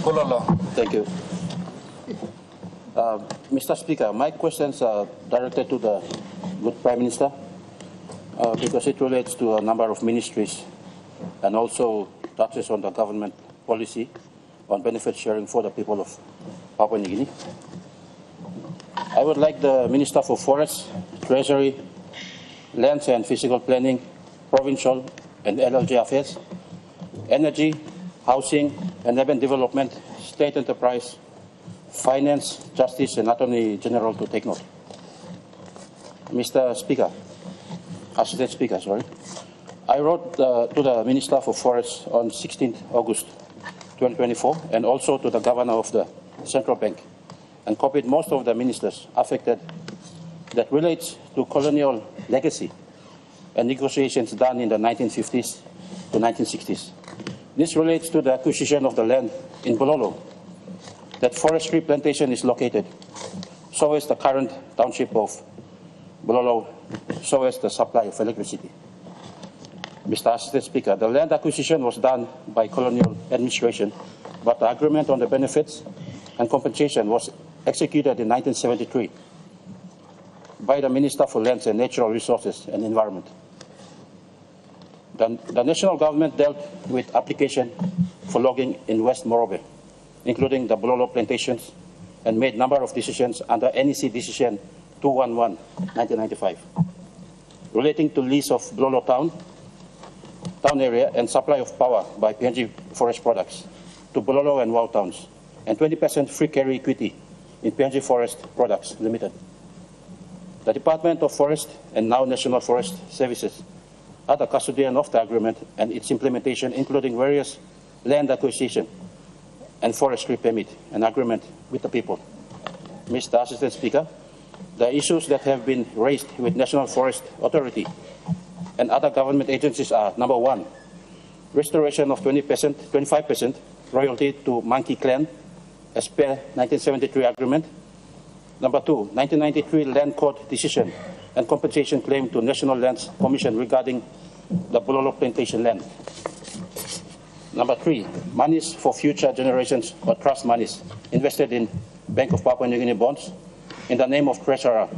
Bulolo. Thank you. Mr. Speaker, my questions are directed to the good Prime Minister because it relates to a number of ministries and also touches on the government policy on benefit sharing for the people of Papua New Guinea. I would like the Minister for Forests, Treasury, Lands and Physical Planning, Provincial and LLG Affairs, Energy, Housing and Urban Development, State Enterprise, Finance, Justice and Attorney General to take note. Mr. Speaker, Assistant Speaker, sorry. I wrote to the Minister for Forests on 16th August 2024 and also to the Governor of the Central Bank and copied most of the ministers affected that relates to colonial legacy and negotiations done in the 1950s to 1960s. This relates to the acquisition of the land in Bulolo that forestry plantation is located. So is the current township of Bulolo, so is the supply of electricity. Mr. Assistant Speaker, the land acquisition was done by colonial administration, but the agreement on the benefits and compensation was executed in 1973 by the Minister for Lands and Natural Resources and Environment. The national government dealt with application for logging in West Marape, including the Bulolo plantations, and made a number of decisions under NEC Decision 211/1995, relating to lease of Bulolo town area and supply of power by PNG Forest Products to Bulolo and Wau towns, and 20% free carry equity in PNG Forest Products Limited. The Department of Forest and now National Forest Services are the custodian of the agreement and its implementation, including various land acquisition and forestry permit and agreement with the people. Mr. Assistant Speaker, the issues that have been raised with National Forest Authority and other government agencies are: number one, restoration of 25% royalty to Monkey Clan as per 1973 agreement. Number two, 1993 Land Court decision and compensation claim to National Lands Commission regarding the Bulolo plantation land. Number three, monies for future generations or trust monies invested in Bank of Papua New Guinea bonds in the name of treasurer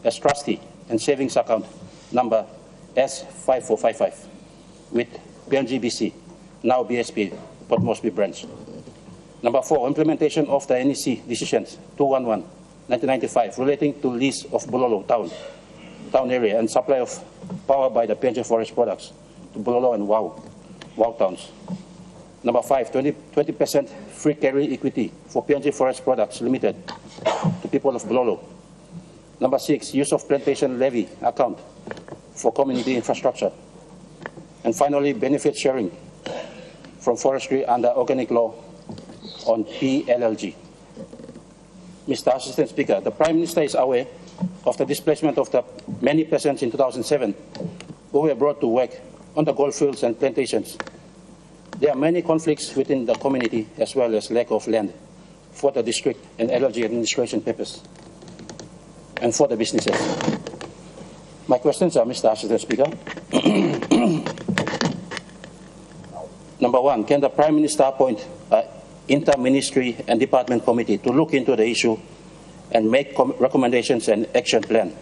as trustee and savings account number S5455 with PNGBC, now BSP, Port Moresby branch. Number four, implementation of the NEC decisions 211/1995 relating to lease of Bulolo town area and supply of power by the PNG Forest Products to Bulolo and Wau towns. Number five, 20% free carry equity for PNG Forest Products Limited to people of Bulolo. Number six, use of plantation levy account for community infrastructure. And finally, benefit sharing from forestry under organic law on PLLG. Mr. Assistant Speaker, the Prime Minister is aware of the displacement of the many persons in 2007 who were brought to work on the goldfields and plantations. There are many conflicts within the community as well as lack of land for the district and LLG administration purpose and for the businesses. My questions are, Mr. Assistant Speaker. Number one, can the Prime Minister appoint an inter-ministry and department committee to look into the issue and make recommendations and action plan,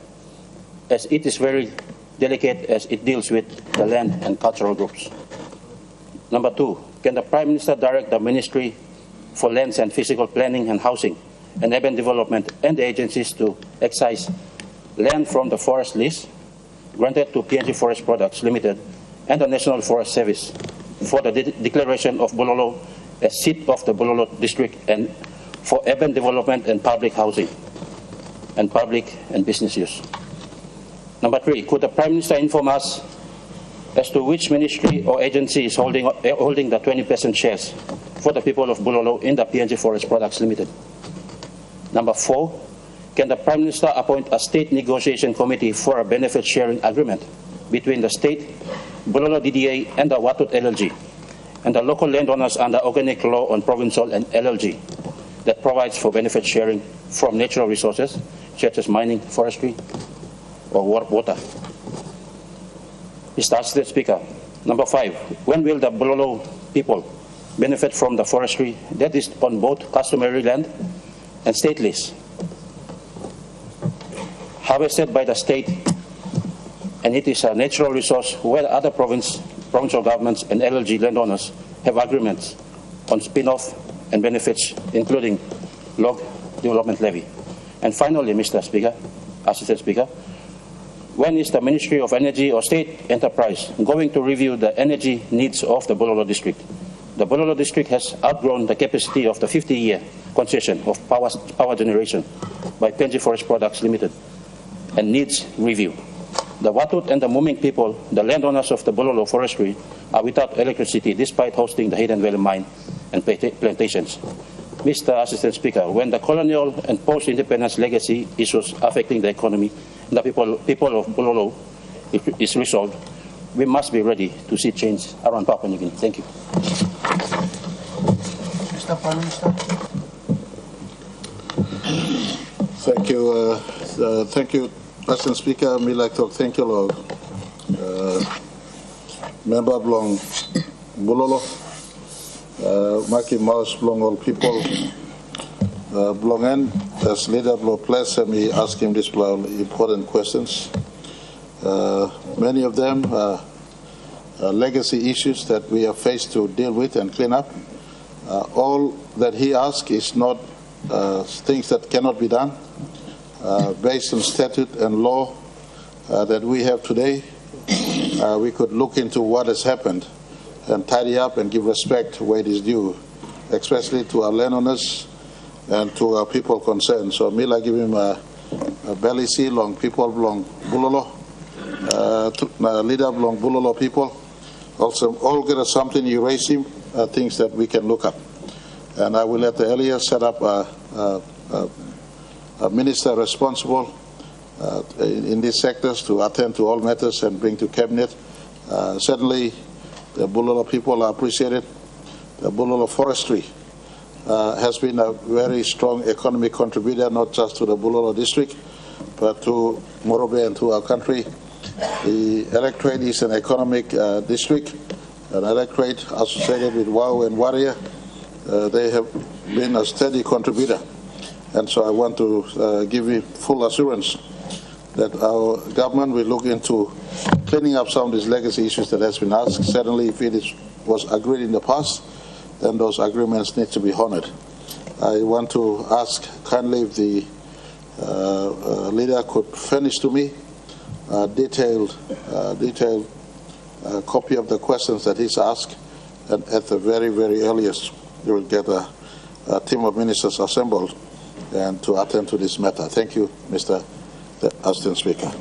as it is very delicate as it deals with the land and cultural groups? Number two, can the Prime Minister direct the Ministry for Lands and Physical Planning and Housing and Urban Development and the agencies to excise land from the forest lease granted to PNG Forest Products Limited and the National Forest Service for the declaration of Bulolo as seat of the Bulolo district and for urban development and public housing and public and business use? Number three, could the Prime Minister inform us as to which ministry or agency is holding the 20% shares for the people of Bulolo in the PNG Forest Products Limited? Number four, can the Prime Minister appoint a state negotiation committee for a benefit sharing agreement between the state, Bulolo DDA and the Watut LLG and the local landowners under organic law on provincial and LLG that provides for benefit sharing from natural resources such as mining, forestry or water? Mr. Assistant Speaker, number five, when will the Bulolo people benefit from the forestry that is on both customary land and state lease, harvested by the state, and it is a natural resource where other provincial governments and LLG landowners have agreements on spin-off and benefits, including log development levy. And finally, Mr. Speaker, Assistant Speaker, when is the Ministry of Energy or State Enterprise going to review the energy needs of the Bololo District? The Bololo District has outgrown the capacity of the 50-year concession of power generation by PNG Forest Products Limited and needs review. The Watut and the Muming people, the landowners of the Bololo Forestry, are without electricity despite hosting the Hidden Valley mine and plantations. Mr. Assistant Speaker, when the colonial and post-independence legacy issues affecting the economy and the people of Bololo is resolved, we must be ready to see change around Papua New Guinea. Thank you. Mr. Prime Minister. Thank you, Assistant Speaker. I would like to thank you, Lord. Member belong Bololo, Maki Maus belong all people, belong in, as leader belong place, and me ask him these important questions. Many of them are legacy issues that we are faced to deal with and clean up. All that he asks is not things that cannot be done. Based on statute and law that we have today, we could look into what has happened and tidy up and give respect where it is due, especially to our landowners and to our people concerned. So Mila give him a belly seal long people belong Bulolo, leader belong Bulolo people. Also, all get us something you raise him, things that we can look up. And I will let the earlier set up a minister responsible in these sectors to attend to all matters and bring to cabinet. Certainly, the Bulolo people are appreciated. The Bulolo forestry has been a very strong economic contributor, not just to the Bulolo district, but to Morobe and to our country. The electorate is an economic district, an electorate associated with WOW and Warrior. They have been a steady contributor. And so I want to give you full assurance that our government will look into cleaning up some of these legacy issues that has been asked. Certainly, if it was agreed in the past, then those agreements need to be honored. I want to ask kindly if the leader could furnish to me a detailed copy of the questions that he's asked, and at the very, very earliest, you will get a team of ministers assembled and to attend to this matter. Thank you, Mr. Assistant Speaker.